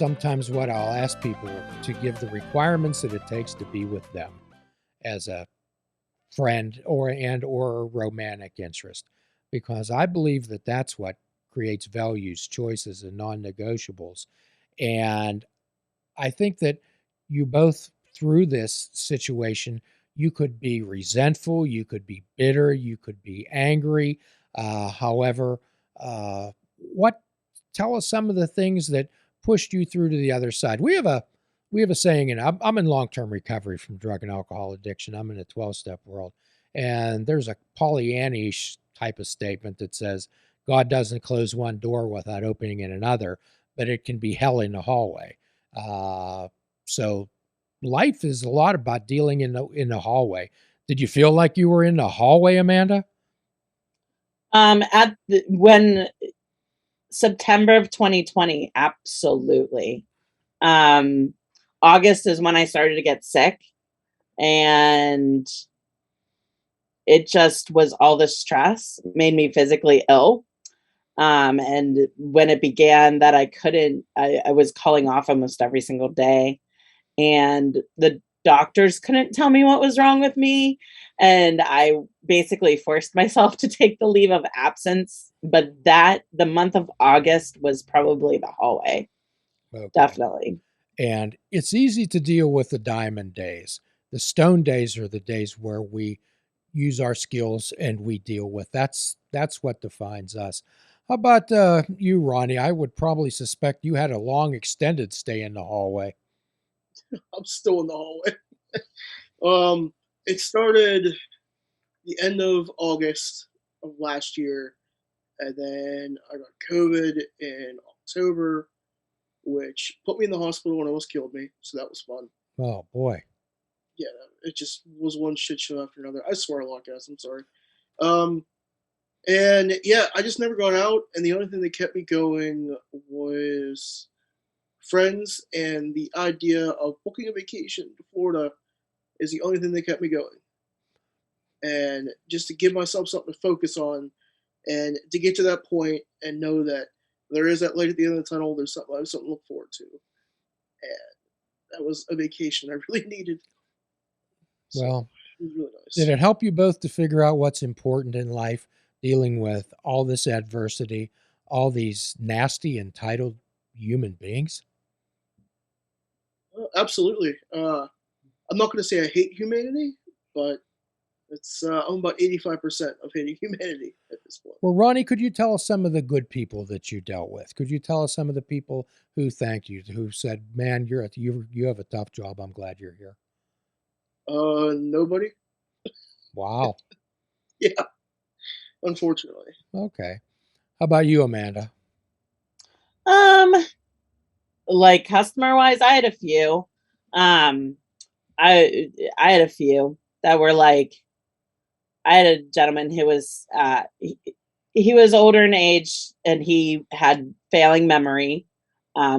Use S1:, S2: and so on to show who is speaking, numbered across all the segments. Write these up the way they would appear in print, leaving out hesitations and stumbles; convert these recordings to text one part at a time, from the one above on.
S1: sometimes what I'll ask people to give the requirements that it takes to be with them as a friend or a romantic interest, because I believe that that's what creates values, choices, and non-negotiables. And I think that you both, through this situation, you could be resentful, you could be bitter, you could be angry. However, what tell us some of the things that pushed you through to the other side. We have a saying, and I'm in long-term recovery from drug and alcohol addiction. I'm in a 12-step world, and there's a Pollyannish type of statement that says God doesn't close one door without opening in another, but it can be hell in the hallway. So life is a lot about dealing in the hallway. Did you feel like you were in the hallway, Amanda?
S2: When September of 2020, absolutely. August is when I started to get sick, and it just was all the stress made me physically ill. And when it began that I was calling off almost every single day, and the doctors couldn't tell me what was wrong with me. And I basically forced myself to take the leave of absence. But the month of August was probably the hallway.
S1: Okay.
S2: Definitely.
S1: And it's easy to deal with the diamond days. The stone days are the days where we use our skills and we deal with. That's what defines us. How about you, Ronnie? I would probably suspect you had a long extended stay in the hallway.
S3: I'm still in the hallway. It started the end of August of last year, and then I got COVID in October, which put me in the hospital and almost killed me. So that was fun.
S1: Oh boy.
S3: Yeah, it just was one shit show after another. I swear a lot, guys. I'm sorry. Um, and yeah, I just never got out, and the only thing that kept me going was friends, and the idea of booking a vacation to Florida is the only thing that kept me going. And just to give myself something to focus on, and to get to that point and know that there is that light at the end of the tunnel. There's something I have something to look forward to, and that was a vacation I really needed. So
S1: Well,
S3: it was really
S1: did
S3: nice.
S1: it help you both to figure out what's important in life, dealing with all this adversity, all these nasty, entitled human beings?
S3: Absolutely. I'm not going to say I hate humanity, but I'm about 85% of hating humanity at this point.
S1: Well, Ronnie, could you tell us some of the good people that you dealt with? Could you tell us some of the people who thanked you, who said, "Man, you have a tough job. I'm glad you're here."
S3: Nobody.
S1: Wow.
S3: Yeah, unfortunately.
S1: Okay. How about you, Amanda?
S2: Um, like customer wise, I had a few. Um, I had a few that were like, I had a gentleman who was he was older in age and he had failing memory.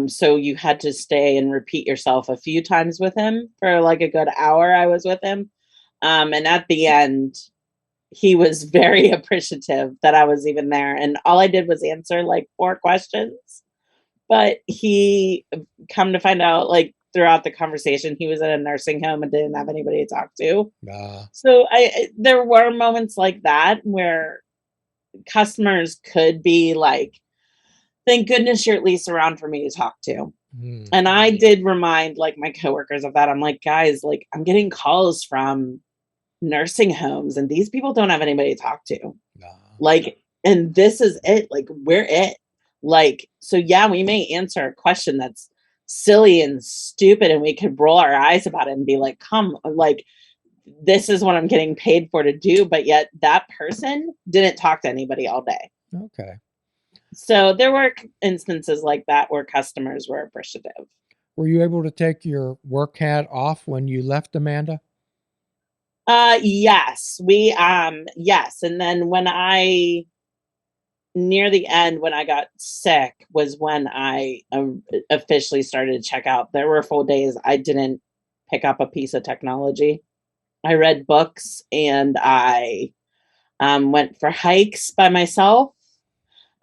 S2: So you had to stay and repeat yourself a few times with him for like a good hour. I was with him. And at the end, he was very appreciative that I was even there. And all I did was answer like 4 questions. But he come to find out, like throughout the conversation, he was in a nursing home and didn't have anybody to talk to.
S1: Uh,
S2: So there were moments like that where customers could be like, thank goodness you're at least around for me to talk to.
S1: hmm,
S2: And I did remind like my coworkers of that. I'm like, guys, like I'm getting calls from nursing homes and these people don't have anybody to talk to.
S1: uh,
S2: Like, and this is it. Like, we're it. Like, so yeah, we may answer a question that's silly and stupid and we could roll our eyes about it and be like, come, like, this is what I'm getting paid for to do. But yet that person didn't talk to anybody all day.
S1: okay.
S2: So there were instances like that where customers were appreciative.
S1: Were you able to take your work hat off when you left, Amanda?
S2: Yes, yes. And then when I near the end, when I got sick, was when I officially started to check out. There were full days I didn't pick up a piece of technology. I read books and I went for hikes by myself.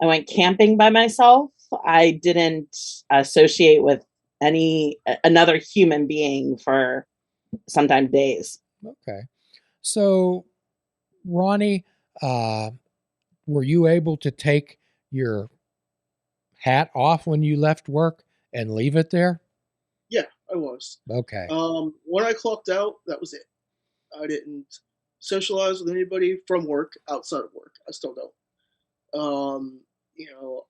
S2: I went camping by myself. I didn't associate with another human being for sometimes days.
S1: Okay. So, Ronnie, were you able to take your hat off when you left work and leave it there?
S3: Yeah, I was.
S1: Okay.
S3: When I clocked out, that was it. I didn't socialize with anybody from work outside of work. I still don't.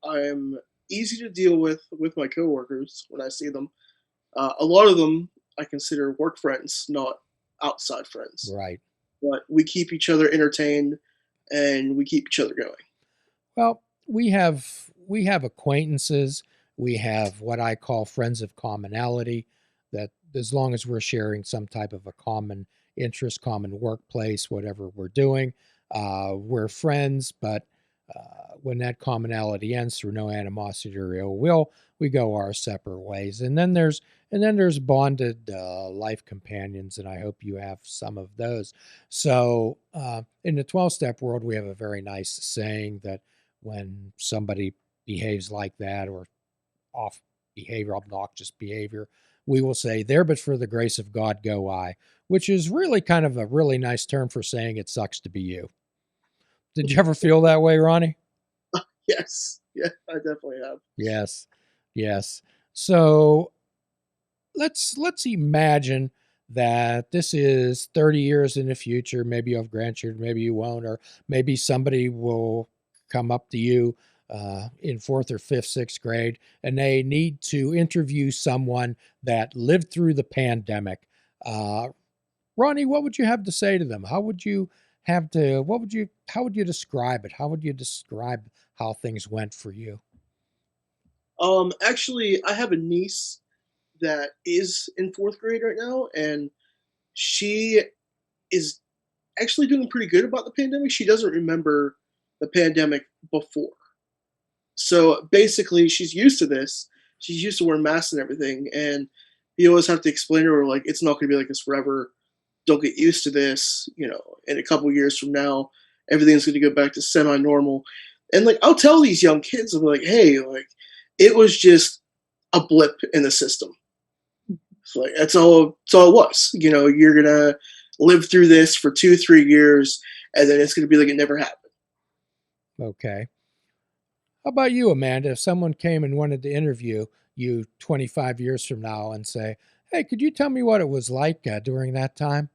S3: I'm easy to deal with my coworkers when I see them. A lot of them I consider work friends, not outside friends.
S1: Right.
S3: But we keep each other entertained and we keep each other going.
S1: Well, we have acquaintances. We have what I call friends of commonality. That as long as we're sharing some type of a common interest, common workplace, whatever we're doing, we're friends. But when that commonality ends through no animosity or ill will, we go our separate ways. And then there's bonded life companions, and I hope you have some of those. So in the 12-step world, we have a very nice saying that when somebody behaves like that or off behavior, obnoxious behavior, we will say, there but for the grace of God go I, which is really kind of a really nice term for saying it sucks to be you. Did you ever feel that way, Ronnie?
S3: Yes, yeah, I definitely have.
S1: Yes. Yes. So let's imagine that this is 30 years in the future. Maybe you have grandchildren, maybe you won't, or maybe somebody will come up to you in fourth or fifth, sixth grade, and they need to interview someone that lived through the pandemic. Uh, Ronnie, what would you have to say to them? How would you describe it? How would you describe how things went for you?
S3: Actually, I have a niece that is in fourth grade right now, and she is actually doing pretty good about the pandemic. She doesn't remember the pandemic before. So basically, she's used to this. She's used to wearing masks and everything, and you always have to explain to her like it's not going to be like this forever. Don't get used to this. In a couple years from now, everything's going to go back to semi-normal. And like I'll tell these young kids, I'm like, hey, like it was just a blip in the system. So like that's all. That's all it was. You're gonna live through this for 2, 3 years, and then it's gonna be like it never happened.
S1: Okay. How about you, Amanda? If someone came and wanted to interview you 25 years from now and say, hey, could you tell me what it was like during that time?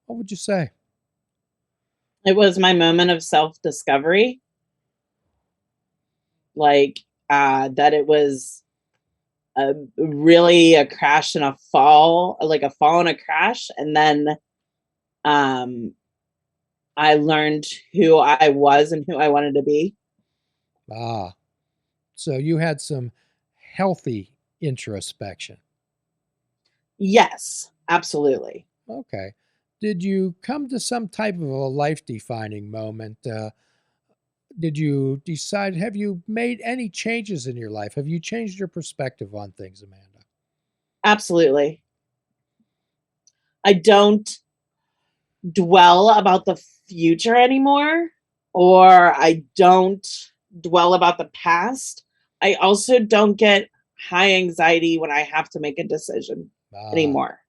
S1: What would you say?
S2: It was my moment of self discovery, like that it was really a crash and a fall, like a fall and a crash, and then um, I learned who I was and who I wanted to be.
S1: Ah, so you had some healthy introspection.
S2: Yes, absolutely.
S1: Okay. Did you come to some type of a life defining moment? Did you decide, have you made any changes in your life? Have you changed your perspective on things, Amanda?
S2: Absolutely. I don't dwell about the future anymore, or I don't dwell about the past. I also don't get high anxiety when I have to make a decision
S1: Ah,
S2: anymore.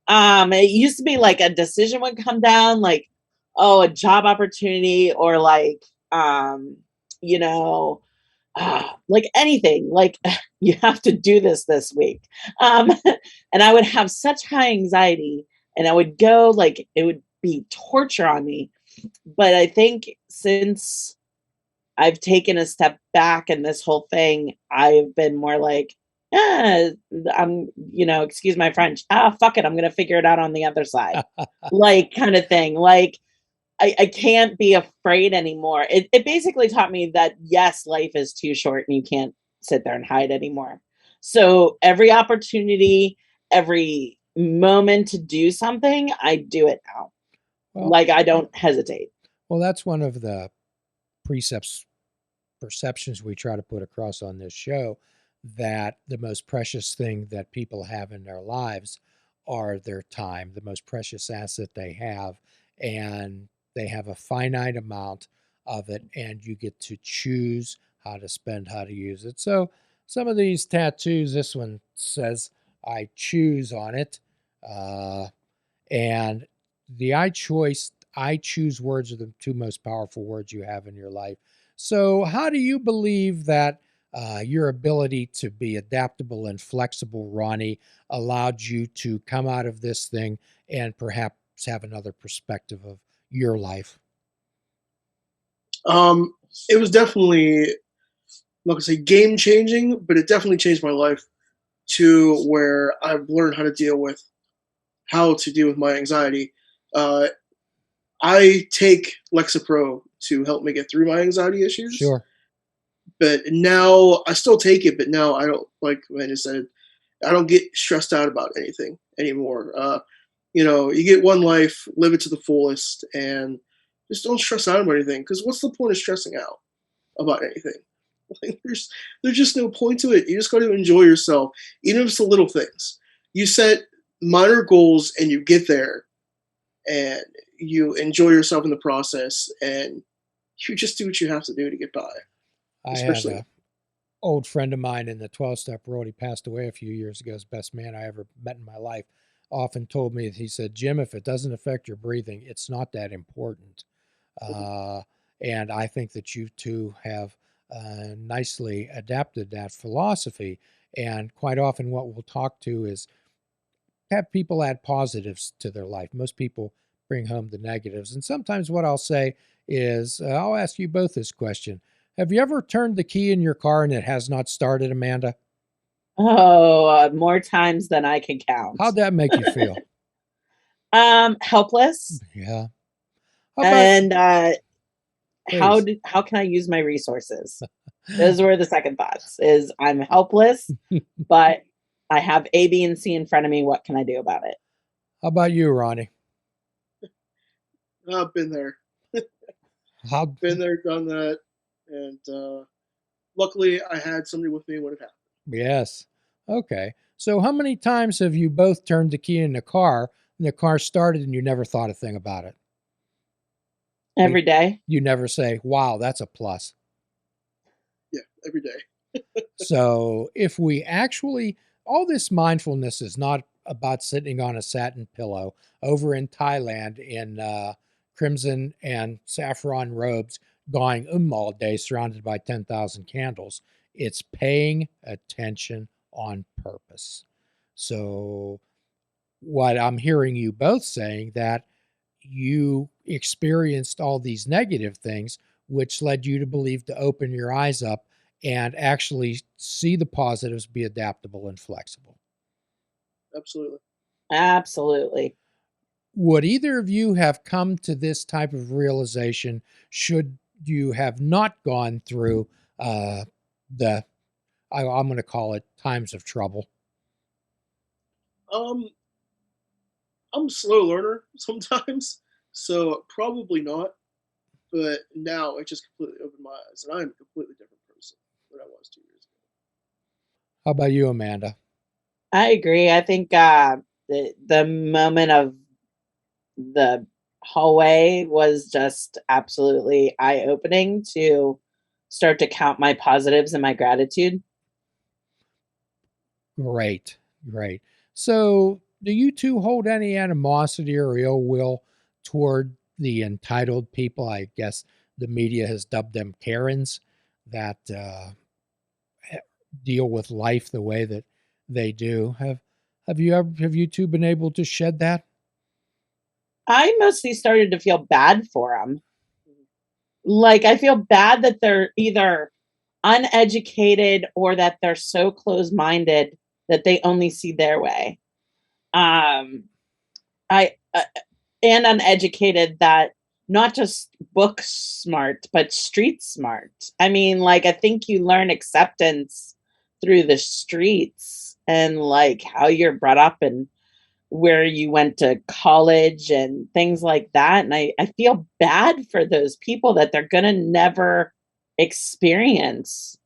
S2: It used to be like a decision would come down, like, oh, a job opportunity, or like, um, you know, like anything, like you have to do this week. Um, and I would have such high anxiety, and I would go like it would be torture on me. But I think since I've taken a step back in this whole thing, I've been more like, "Yeah, excuse my French. Fuck it. I'm gonna figure it out on the other side." Like kind of thing. Like I can't be afraid anymore. It basically taught me that yes, life is too short and you can't sit there and hide anymore. So every opportunity, every moment to do something, I do it now.
S1: well,
S2: Like I don't hesitate.
S1: well, that's one of the precepts perceptions we try to put across on this show, that the most precious thing that people have in their lives are their time, the most precious asset they have, and they have a finite amount of it, and you get to choose how to spend, how to use it. So some of these tattoos, this one says I choose on it. Uh, and the I choose words are the two most powerful words you have in your life. So, how do you believe that your ability to be adaptable and flexible, Ronnie, allowed you to come out of this thing and perhaps have another perspective of your life?
S3: Um, it was definitely, I'm not gonna say game changing, but it definitely changed my life to where I've learned how to deal with my anxiety. Uh, I take Lexapro to help me get through my anxiety issues,
S1: Sure.
S3: but now I still take it. But now I don't, like Amanda said, I don't get stressed out about anything anymore. You get one life, live it to the fullest, and just don't stress out about anything. Because what's the point of stressing out about anything? Like, there's just no point to it. You just got to enjoy yourself, even if it's the little things. You set minor goals and you get there, and you enjoy yourself in the process, and you just do what you have to do to get by.
S1: I had
S3: Especially,
S1: a old friend of mine in the 12 step world. He passed away a few years ago. His best man I ever met in my life often told me, he said, Jim, if it doesn't affect your breathing, it's not that important. Uh, and I think that you two have nicely adapted that philosophy. And quite often, what we'll talk to is have people add positives to their life. Most people bring home the negatives. And sometimes what I'll say is, I'll ask you both this question. Have you ever turned the key in your car and it has not started, Amanda?
S2: Oh, more times than I can count.
S1: How'd that make you feel?
S2: Helpless.
S1: Yeah. How about,
S2: And
S1: please?
S2: how can I use my resources? Those were the second thoughts. Is I'm helpless, but I have A, B, and C in front of me. What can I do about it?
S1: How about you, Ronnie?
S3: I've been there,
S1: How,
S3: been there, done that, and luckily I had somebody with me when it happened.
S1: yes. Okay. So how many times have you both turned the key in the car and the car started and you never thought a thing about it? You,
S2: Every day.
S1: you never say, wow, that's a plus.
S3: Yeah, every day.
S1: So if we actually, all this mindfulness is not about sitting on a satin pillow over in Thailand in crimson and saffron robes, going all day, surrounded by 10,000 candles. It's paying attention on purpose. So what I'm hearing you both saying that you experienced all these negative things, which led you to believe to open your eyes up and actually see the positives, be adaptable and flexible.
S3: Absolutely.
S2: Absolutely.
S1: Would either of you have come to this type of realization should you have not gone through the, I'm going to call it times of trouble?
S3: Um, I'm a slow learner sometimes, so probably not. But now it just completely opened my eyes, and I'm a completely different person than I was 2 years ago.
S1: How about you, Amanda?
S2: I agree. I think the moment of the hallway was just absolutely eye opening to start to count my positives and my gratitude.
S1: Great, great. So, do you two hold any animosity or ill will toward the entitled people? I guess the media has dubbed them Karens that deal with life the way that they do. Have you two been able to shed that?
S2: I mostly started to feel bad for them. Like I feel bad that they're either uneducated or that they're so close-minded that they only see their way. Um, I and uneducated that not just book smart but street smart. I mean, like I think you learn acceptance through the streets and like how you're brought up and where you went to college and things like that. And I feel bad for those people that they're going to never experience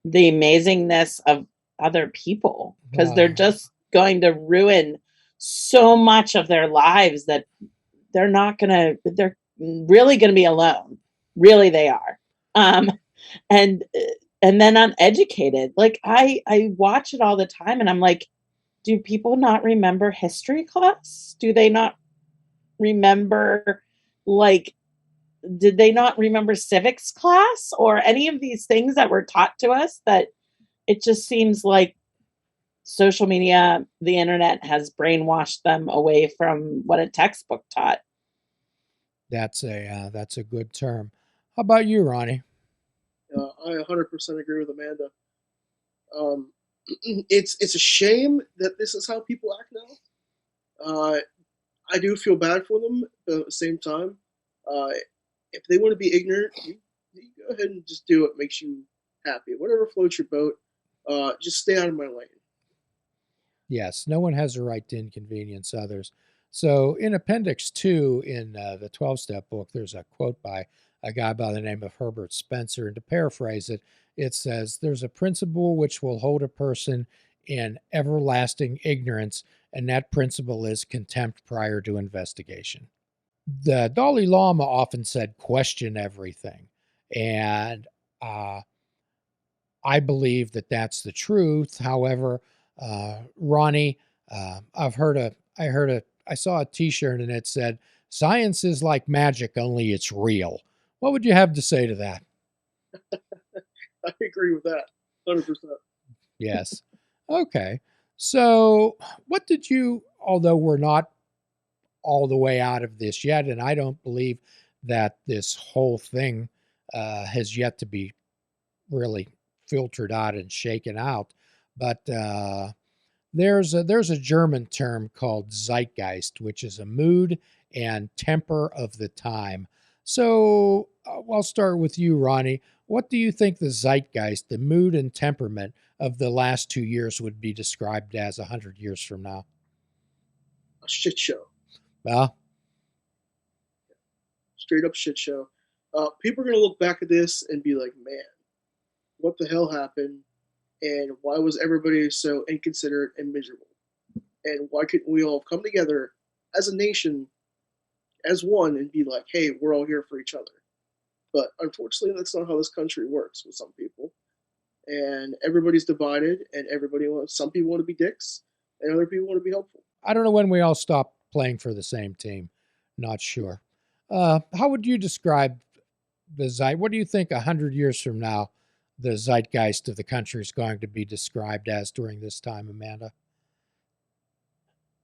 S2: the amazingness of other people because they're
S1: Uh,
S2: just going to ruin so much of their lives that they're really going to be alone. Really, they are. Um, and and then uneducated. Like I watch it all the time and I'm like, do people not remember history class? Do they not remember, like, did they not remember civics class or any of these things that were taught to us? That it just seems like social media, the internet has brainwashed them away from what a textbook taught.
S1: That's a good term. How about you, Ronnie?
S3: I 100% agree with Amanda. Um, it's a shame that this is how people act now. I do feel bad for them, but at the same time, uh, if they want to be ignorant, you go ahead and just do what makes you happy. Whatever floats your boat, just stay out of my lane.
S1: Yes, no one has a right to inconvenience others. So, in Appendix 2 in the 12 step book, there's a quote by a guy by the name of Herbert Spencer. And to paraphrase it, it says, "There's a principle which will hold a person in everlasting ignorance, and that principle is contempt prior to investigation." The Dalai Lama often said, question everything. And uh, I believe that that's the truth. However, Ronnie, I saw a T-shirt and it said, "Science is like magic, only it's real." What would you have to say to that?
S3: I agree with that, 100%.
S1: Yes. Okay. So, what did you? Although we're not all the way out of this yet, and I don't believe that this whole thing has yet to be really filtered out and shaken out, but there's a German term called zeitgeist, which is a mood and temper of the time. So I'll start with you, Ronnie. What do you think the zeitgeist, the mood and temperament of the last 2 years would be described as 100 years from now?
S3: A shit show,
S1: Well,
S3: straight up shit show. People are gonna look back at this and be like, "Man, what the hell happened? And why was everybody so inconsiderate and miserable? And why couldn't we all come together as a nation, as one, and be like, hey, we're all here for each other?" But unfortunately, that's not how this country works with some people. And everybody's divided, and some people want to be dicks, and other people want to be helpful.
S1: I don't know when we all stop playing for the same team. Not sure. How would you describe the zeit? What do you think 100 years from now the zeitgeist of the country is going to be described as during this time, Amanda?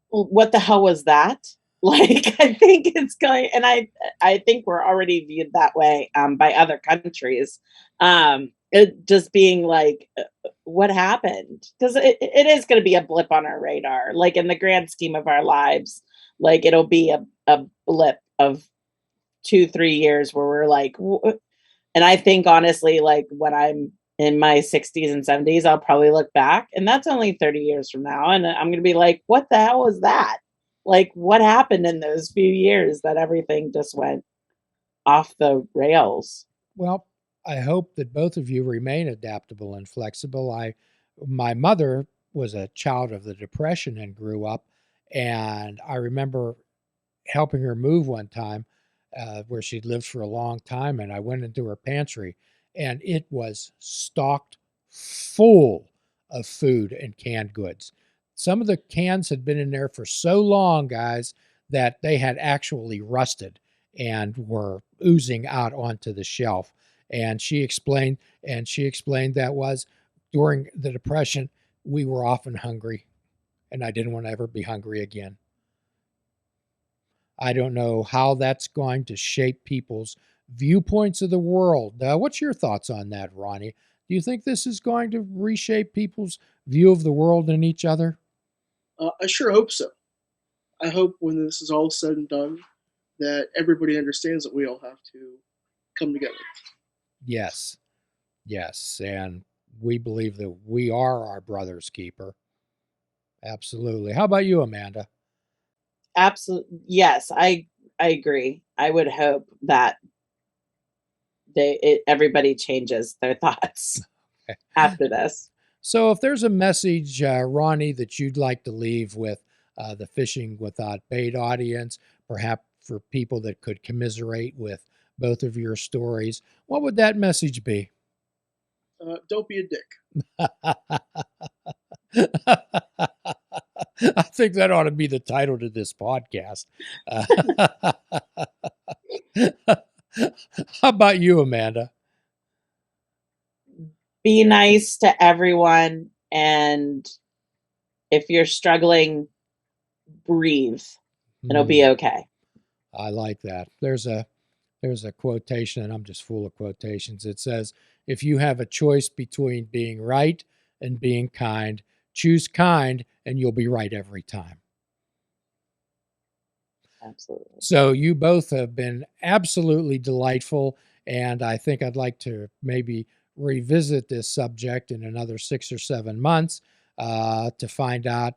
S2: Well, what the hell was that? Like, I think it's going, and I think we're already viewed that way by other countries. It just being like, what happened? Because it is going to be a blip on our radar. Like in the grand scheme of our lives, like it'll be a blip of 2 3 years where we're like, and I think honestly, like when I'm in my 60s and 70s, I'll probably look back, and that's only 30 years from now. And I'm going to be like, what the hell was that? Like, what happened in those few years that everything just went off the rails?
S1: Well, I hope that both of you remain adaptable and flexible. My mother was a child of the Depression and grew up, and I remember helping her move one time where she'd lived for a long time, and I went into her pantry, and it was stocked full of food and canned goods. Some of the cans had been in there for so long, guys, that they had actually rusted and were oozing out onto the shelf. And she explained that was during the Depression, we were often hungry, and I didn't want to ever be hungry again. I don't know how that's going to shape people's viewpoints of the world. What's your thoughts on that, Ronnie? Do you think this is going to reshape people's view of the world and each other?
S3: I sure hope so. I hope when this is all said and done, that everybody understands that we all have to come together.
S1: Yes, yes. And we believe that we are our brother's keeper. Absolutely. How about you, Amanda?
S2: Absolutely. Yes, I agree. I would hope that everybody changes their thoughts after this.
S1: So, if there's a message, Ronnie, that you'd like to leave with the Fishing Without Bait audience, perhaps for people that could commiserate with both of your stories, what would that message be?
S3: don't be a dick.
S1: I think that ought to be the title to this podcast. How about you, Amanda?
S2: Be nice to everyone, and if you're struggling, breathe. It'll be okay.
S1: I like that. There's a quotation, and I'm just full of quotations. It says, if you have a choice between being right and being kind, choose kind and you'll be right every time.
S2: Absolutely.
S1: So you both have been absolutely delightful, and I think I'd like to maybe revisit this subject in another 6 or 7 months to find out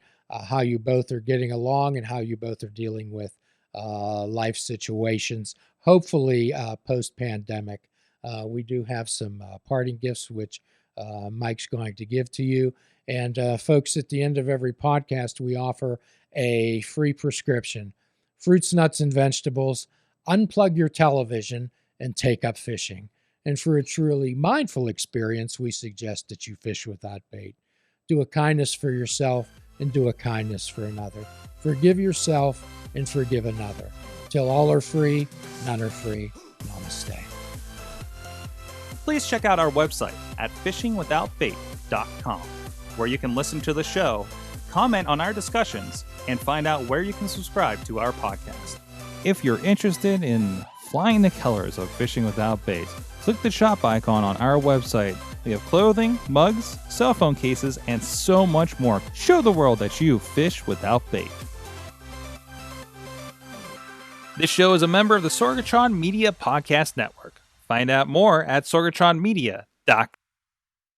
S1: how you both are getting along and how you both are dealing with life situations, hopefully post-pandemic. We do have some parting gifts, which Mike's going to give to you. And folks, at the end of every podcast, we offer a free prescription: fruits, nuts, and vegetables. Unplug your television and take up fishing. And for a truly mindful experience, we suggest that you fish without bait. Do a kindness for yourself and do a kindness for another. Forgive yourself and forgive another. Till all are free, none are free. Namaste.
S4: Please check out our website at fishingwithoutbait.com, where you can listen to the show, comment on our discussions, and find out where you can subscribe to our podcast. If you're interested in flying the colors of Fishing Without Bait, click the shop icon on our website. We have clothing, mugs, cell phone cases, and so much more. Show the world that you fish without bait. This show is a member of the Sorgatron Media Podcast Network. Find out more at sorgatronmedia.com.